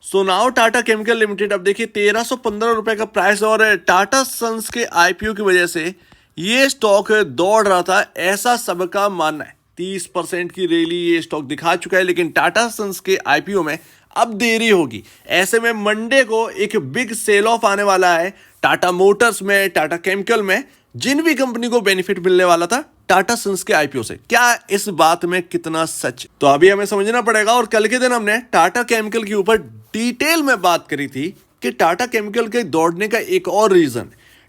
So now Tata chemical limited, अब देखिए 1315 रुपए का प्राइस, और टाटा सन्स के आईपीओ की वजह से ये स्टॉक दौड़ रहा था, ऐसा सबका मानना है। 30% की रैली ये स्टॉक दिखा चुका है, लेकिन टाटा सन्स के आईपीओ में अब देरी होगी। ऐसे में मंडे को एक बिग सेल ऑफ आने वाला है टाटा मोटर्स में, टाटा केमिकल में। जिन भी कंपनी को बेनिफिट मिलने वाला था टाटा सन्स के आईपीओ से, क्या इस बात में कितना सच, तो अभी हमें समझना पड़ेगा। और कल के दिन हमने टाटा केमिकल के ऊपर डिटेल में बात करी थी कि टाटा केमिकल के दौड़ने का एक और रीजन,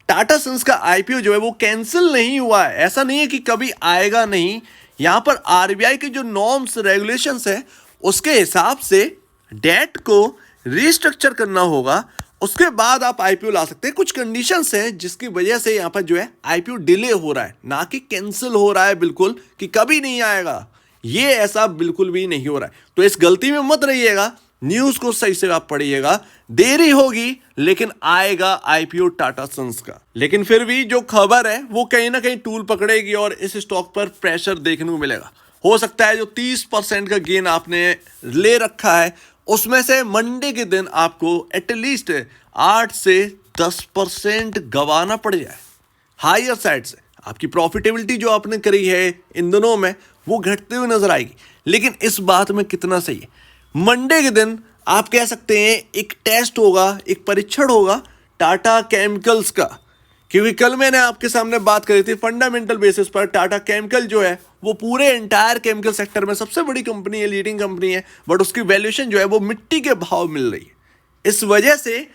टाटा सन्स का आईपीओ जो है वो कैंसिल नहीं हुआ है। ऐसा नहीं है कि कभी आएगा नहीं, यहां पर आरबीआई के जो नॉर्म्स रेगुलेशंस है उसके हिसाब से डेट को रिस्ट्रक्चर करना होगा, उसके बाद आप आईपीओ ला सकते हैं। कुछ कंडीशंस हैं जिसकी वजह से यहां पर जो है आईपीओ डिले हो रहा है, ना कि कैंसिल हो रहा है बिल्कुल कि कभी नहीं आएगा। ये ऐसा बिल्कुल भी नहीं हो रहा है, तो इस गलती में मत रहिएगा। न्यूज को सही से आप पढ़िएगा, देरी होगी लेकिन आएगा आईपीओ टाटा सन्स का। लेकिन फिर भी जो खबर है वो कहीं ना कहीं टूल पकड़ेगी और इस स्टॉक पर प्रेशर देखने को मिलेगा। हो सकता है जो 30% का गेन आपने ले रखा है उसमें से मंडे के दिन आपको एटलीस्ट 8 से 10% गंवाना पड़ जाए। हायर साइड से आपकी प्रॉफिटेबिलिटी जो आपने करी है इन दिनों में वो घटते हुए नजर आएगी। लेकिन इस बात में कितना सही है, मंडे के दिन आप कह सकते हैं एक टेस्ट होगा, एक परीक्षण होगा टाटा केमिकल्स का। क्योंकि कल मैंने आपके सामने बात करी थी फंडामेंटल बेसिस पर टाटा केमिकल जो है वो पूरे एंटायर केमिकल सेक्टर में सबसे बड़ी कंपनी है, लीडिंग कंपनी है, बट उसकी वैल्यूएशन जो है वो मिट्टी के भाव मिल रही है। इस वजह से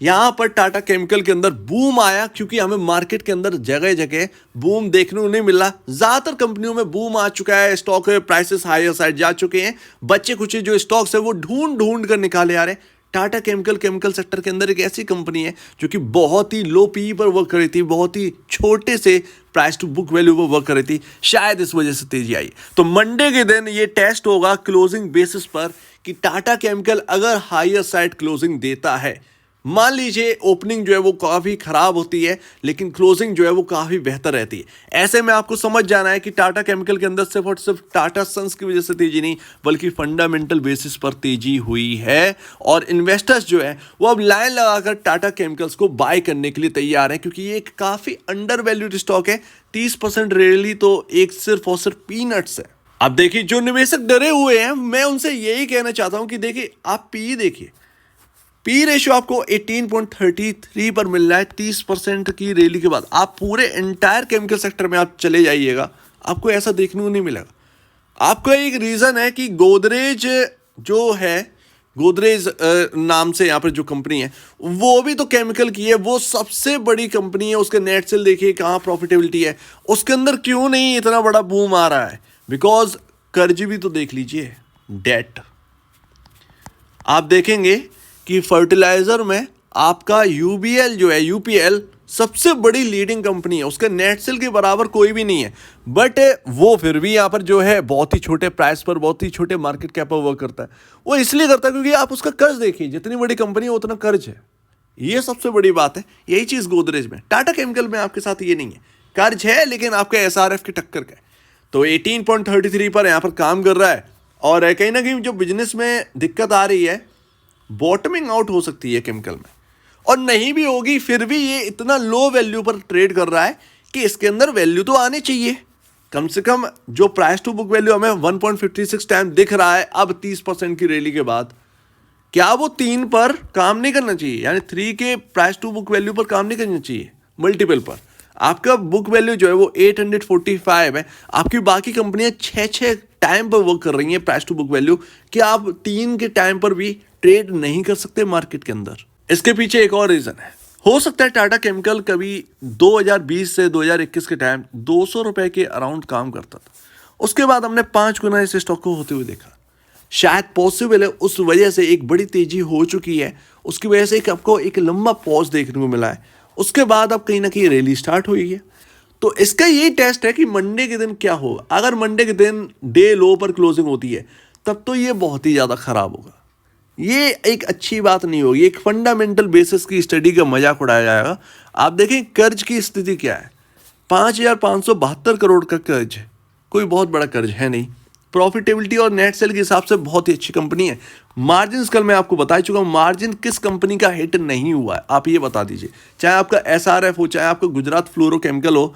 यहां पर टाटा केमिकल के अंदर बूम आया, क्योंकि हमें मार्केट के अंदर जगह जगह बूम देखने को नहीं मिल रहा। ज्यादातर कंपनियों में बूम आ चुका है, स्टॉक प्राइसेस हायर साइड जा चुके हैं, बच्चे कुछ जो स्टॉक्स है वो ढूंढ ढूंढ कर निकाले आ रहे हैं। टाटा केमिकल सेक्टर के अंदर एक ऐसी कंपनी है जो कि बहुत ही लो पी पर वर्क कर रही थी, बहुत ही छोटे से प्राइस टू बुक वैल्यू पर वर्क कर रही थी, शायद इस वजह से तेजी आई। तो मंडे के दिन ये टेस्ट होगा क्लोजिंग बेसिस पर कि टाटा केमिकल अगर हायर साइड क्लोजिंग देता है, मान लीजिए ओपनिंग जो है वो काफी खराब होती है लेकिन क्लोजिंग जो है वो काफी बेहतर रहती है, ऐसे में आपको समझ जाना है कि टाटा केमिकल के अंदर सिर्फ और सिर्फ टाटा सन्स की वजह से तेजी नहीं बल्कि फंडामेंटल बेसिस पर तेजी हुई है। और इन्वेस्टर्स जो है वो अब लाइन लगाकर टाटा केमिकल्स को बाय करने के लिए तैयार है, क्योंकि ये एक काफी अंडर वैल्यूड स्टॉक है। 30% रैली तो एक सिर्फ और सिर्फ पीनट्स है। अब देखिए जो निवेशक डरे हुए हैं मैं उनसे यही कहना चाहता हूं कि देखिए आप पी देखिए, पी रेशियो आपको 18.33 पर मिल रहा है 30% की रैली के बाद। आप पूरे एंटायर केमिकल सेक्टर में आप चले जाइएगा, आपको ऐसा देखने को नहीं मिलेगा। आपका एक रीजन है कि गोदरेज जो है, गोदरेज नाम से यहाँ पर जो कंपनी है वो भी तो केमिकल की है, वो सबसे बड़ी कंपनी है, उसके नेट सेल देखिए कहाँ प्रॉफिटेबिलिटी है, उसके अंदर क्यों नहीं इतना बड़ा बूम आ रहा है? बिकॉज कर्ज भी तो देख लीजिए, डेट। आप देखेंगे कि फर्टिलाइजर में आपका यूबीएल जो है, यूपीएल सबसे बड़ी लीडिंग कंपनी है, उसके नेट सेल के बराबर कोई भी नहीं है, बट वो फिर भी यहाँ पर जो है बहुत ही छोटे प्राइस पर, बहुत ही छोटे मार्केट कैप पर वर्क करता है। वो इसलिए करता है क्योंकि आप उसका कर्ज देखिए, जितनी बड़ी कंपनी है उतना कर्ज है, ये सबसे बड़ी बात है। यही चीज गोदरेज में, टाटा केमिकल में आपके साथ ये नहीं है, कर्ज है लेकिन आपके एसआरएफ की टक्कर का है। तो 18.33 पर यहाँ पर काम कर रहा है, और कहीं ना कहीं जो बिजनेस में दिक्कत आ रही है, बॉटमिंग आउट हो सकती है केमिकल में, और नहीं भी होगी फिर भी ये इतना लो वैल्यू पर ट्रेड कर रहा है कि इसके अंदर वैल्यू तो आनी चाहिए। कम से कम जो प्राइस टू बुक वैल्यू हमें 1.56 टाइम दिख रहा है अब 30% की रैली के बाद, क्या वो 3 पर काम नहीं करना चाहिए? यानी 3 के प्राइस टू बुक वैल्यू पर काम नहीं करना चाहिए, मल्टीपल पर। आपका बुक वैल्यू जो है वो 845 है, आपकी बाकी कंपनियां 6 टाइम पर वर्क कर रही हैं प्राइस टू बुक वैल्यू, कि आप 3 के टाइम पर भी ट्रेड नहीं कर सकते मार्केट के अंदर। इसके पीछे एक और रीजन है, हो सकता है टाटा केमिकल कभी 2020 से 2021 के टाइम 200 रुपए के अराउंड काम करता था, उसके बाद हमने 5 गुना इस स्टॉक को होते हुए देखा। शायद पॉसिबल है उस वजह से एक बड़ी तेजी हो चुकी है, उसकी वजह से आपको एक लंबा पॉज देखने को मिला है, उसके बाद अब कहीं ना कहीं रैली स्टार्ट हुई है। तो इसका यही टेस्ट है कि मंडे के दिन क्या होगा। अगर मंडे के दिन डे लो पर क्लोजिंग होती है तब तो ये बहुत ही ज़्यादा खराब होगा, ये एक अच्छी बात नहीं होगी, एक फंडामेंटल बेसिस की स्टडी का मजाक उड़ाया जाएगा। आप देखें कर्ज की स्थिति क्या है, 5,572 करोड़ का कर्ज है, कोई बहुत बड़ा कर्ज है नहीं, प्रॉफिटेबिलिटी और नेट सेल के हिसाब से बहुत ही अच्छी कंपनी है। मार्जिन कल मैं आपको बता चुका हूँ, मार्जिन किस कंपनी का हिट नहीं हुआ है आप ये बता दीजिए। चाहे आपका SRF हो, चाहे आपका गुजरात फ्लोरोकेमिकल हो,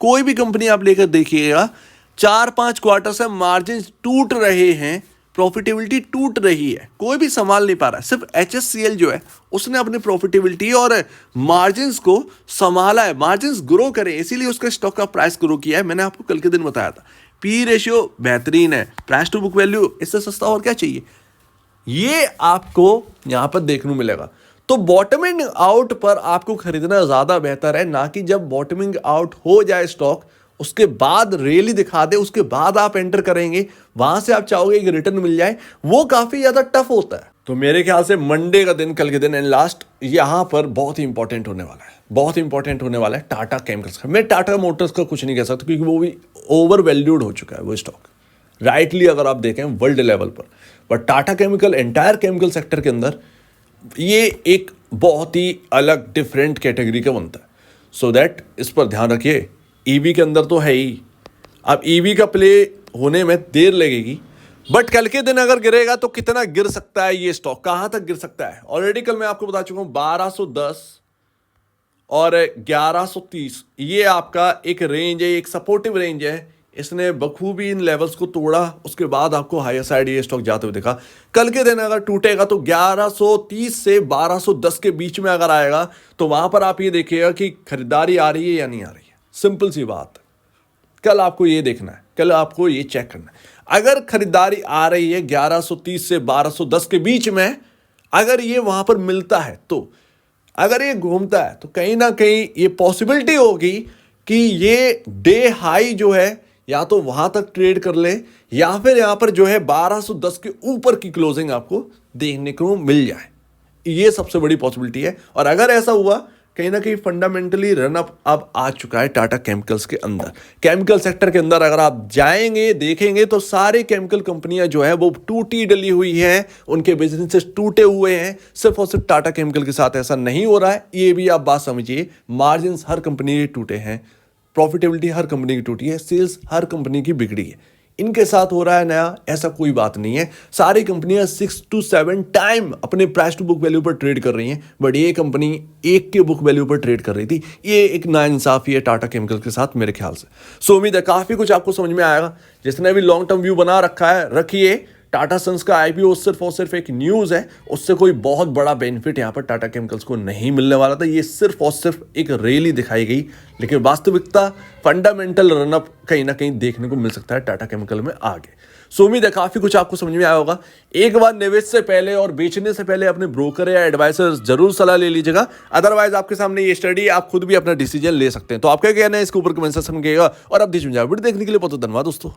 कोई भी कंपनी आप लेकर देखिएगा, 4-5 क्वार्टर से मार्जिन टूट रहे हैं, प्रॉफिटेबिलिटी टूट रही है, कोई भी संभाल नहीं पा रहा है। सिर्फ HSCL जो है उसने अपनी प्रॉफिटेबिलिटी और मार्जिन्स को संभाला है, मार्जिन्स ग्रो करे, इसीलिए उसका स्टॉक का प्राइस ग्रो किया है। मैंने आपको कल के दिन बताया था। पी रेशियो बेहतरीन है, प्राइस टू बुक वैल्यू इससे सस्ता और क्या चाहिए, ये आपको यहां पर देखने को मिलेगा। तो बॉटमिंग आउट पर आपको खरीदना ज्यादा बेहतर है, ना कि जब बॉटमिंग आउट हो जाए स्टॉक उसके बाद रैली दिखा दे उसके बाद आप एंटर करेंगे, वहां से आप चाहोगे कि रिटर्न मिल जाए, वो काफी ज्यादा टफ होता है। तो मेरे ख्याल से मंडे का दिन, कल के दिन एंड लास्ट यहां पर बहुत ही इंपॉर्टेंट होने वाला है, बहुत ही इंपॉर्टेंट होने वाला है टाटा केमिकल्स का। मैं टाटा मोटर्स का कुछ नहीं कह सकता क्योंकि वो भी ओवर वैल्यूड हो चुका है वो स्टॉक, राइटली अगर आप देखें वर्ल्ड लेवल पर। But Tata chemical entire chemical sector के अंदर ये एक बहुत ही अलग डिफरेंट कैटेगरी का बनता है। सो दैट इस पर ध्यान रखिए। ईवी के अंदर तो है ही, अब ईवी का प्ले होने में देर लगेगी, बट कल के दिन अगर गिरेगा तो कितना गिर सकता है ये स्टॉक, कहां तक गिर सकता है। ऑलरेडी कल मैं आपको बता चुका हूं 1210 और 1130 ये आपका एक रेंज है, एक सपोर्टिव रेंज है। इसने बखूबी इन लेवल्स को तोड़ा, उसके बाद आपको हायर साइड ये स्टॉक जाते हुए दिखा। कल के दिन अगर टूटेगा तो 1130 से 1210 के बीच में अगर आएगा तो वहां पर आप ये देखिएगा कि खरीदारी आ रही है या नहीं आ रही है। सिंपल सी बात, कल आपको ये देखना है, कल आपको ये चेक करना है। अगर खरीदारी आ रही है 1130 से 1210 के बीच में, अगर ये वहां पर मिलता है, तो अगर ये घूमता है तो कहीं ना कहीं ये पॉसिबिलिटी होगी कि ये डे हाई जो है या तो वहां तक ट्रेड कर ले या फिर यहां पर जो है 1210 के ऊपर की क्लोजिंग आपको देखने को मिल जाए। ये सबसे बड़ी पॉसिबिलिटी है। और अगर ऐसा हुआ, कहीं ना कहीं फंडामेंटली रनअप अब आ चुका है टाटा केमिकल्स के अंदर। केमिकल सेक्टर के अंदर अगर आप जाएंगे देखेंगे तो सारे केमिकल कंपनियां जो है वो टूटी डली हुई हैं, उनके बिजनेसेस टूटे हुए हैं। सिर्फ और सिर्फ टाटा केमिकल के साथ ऐसा नहीं हो रहा है, ये भी आप बात समझिए। मार्जिन हर कंपनी के टूटे हैं, प्रॉफिटेबिलिटी हर कंपनी की टूटी है, सेल्स हर कंपनी की बिगड़ी है। इनके साथ हो रहा है नया, ऐसा कोई बात नहीं है। सारी कंपनियां 6 to 7 टाइम अपने प्राइस टू बुक वैल्यू पर ट्रेड कर रही हैं, बट ये कंपनी 1 के बुक वैल्यू पर ट्रेड कर रही थी। ये एक नाइंसाफी है टाटा केमिकल के साथ मेरे ख्याल से। सो उम्मीद है काफी कुछ आपको समझ में आएगा। जिसने भी लॉन्ग टर्म व्यू बना रखा है रखिए। टाटा सन्स का IPO सिर्फ और सिर्फ एक न्यूज़ है, उससे कोई बहुत बड़ा बेनिफिट यहाँ पर टाटा केमिकल्स को नहीं मिलने वाला था। ये सिर्फ और सिर्फ एक रैली दिखाई गई, लेकिन वास्तविकता फंडामेंटल रनअप कहीं ना कहीं देखने को मिल सकता है टाटा केमिकल में आगे। सो उम्मीद है काफ़ी कुछ आपको समझ में आया होगा। एक बार निवेश से पहले और बेचने से पहले अपने ब्रोकर या एडवाइजर जरूर सलाह ले लीजिएगा। अदरवाइज आपके सामने ये स्टडी, आप खुद भी अपना डिसीजन ले सकते हैं। तो आपका क्या कहना है इसके ऊपर कमेंट सेक्शन में कहिएगा। और अब वीडियो देखने के लिए बहुत धन्यवाद दोस्तों।